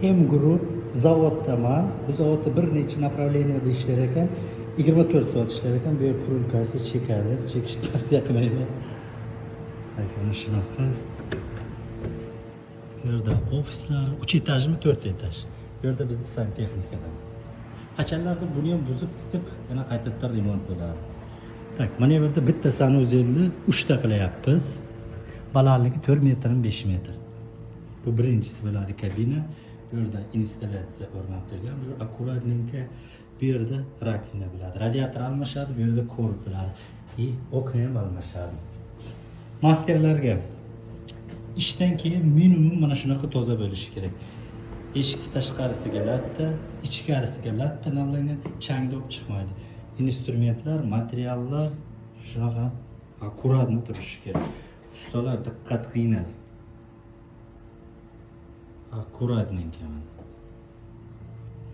M Group zavoddaman. Bu zavodda bir necha направленияda ishlar ekan. 24 soat ishlar ekan. Bu yer qurilkasi chekadi. Chekishni tavsiya qilmayman. Mana shunaqa. Bu yerda ofislar 3 etajmi, 4 etaj. Bu yerda bizning santexnikalar. Qachonlarda buni ham buzib titib, yana qaytadan remont bo'ladi. Tak, mana bu yerda bitta sanuzelni 3 ta qilyapmiz. Balandligi 4 metr 5 metr. Bu birinchisi bo'ladi kabina. Bu yerda installyatsiya o'rnatilgan. Shu akkuratnenько bu yerda rakvina bo'ladi. Radiator almashadi, bu yerda korb bo'ladi. И okna ham almashadi. Masterlarga ishdan keyin minimum mana shunaqa toza bo'lishi kerak. Eshik tashqarisiga latta, ichkarisiga latta namlangan, changda olib chiqmaydi. Instrumentlar, materiallar shunaqa akkuratni turishi kerak. Ustalar diqqat qiynal. Аккуратненько.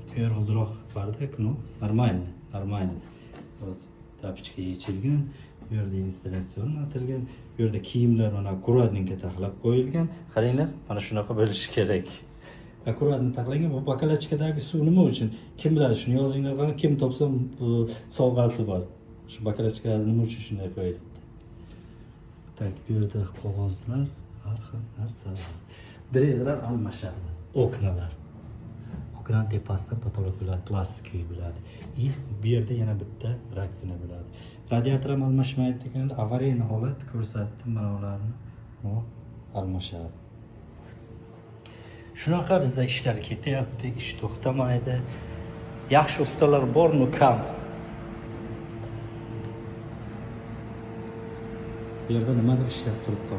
Bu yer hozirroq bardak, no? Нормально. Вот, tapichka yechilgan. Bu yerda installyatsiya o'rnatilgan. Bu yerda kiyimlar mana akkuratnenько taxlab qo'yilgan. Qaranglar, mana shunaqa bo'lishi kerak. Akkuratni taxlangan. Bu bakalachkadagi suv nima uchun? Kim biladi? Shuni yozinglar, qani kim topsa sovg'asi bor. Shu bakalachkalarni nima uchun shunday qo'yilibdi? Tak, bu yerda qog'ozlar, har xil narsalar. Brezlar almashadi. Oknalar. Oknaning tepasida potolok bo'ladi, plastik bo'ladi. И bu yerda yana bitta rakvina bo'ladi. Radiator ham almashmaydi deganda avariyni holat ko'rsatdim mana ularni. O almashadi. Shunaqa bizda ishlar ketyapti, ish to'xtamaydi. Yaxshi ustalar bormi, kam? Bu yerda nimadir ishlab turibdi.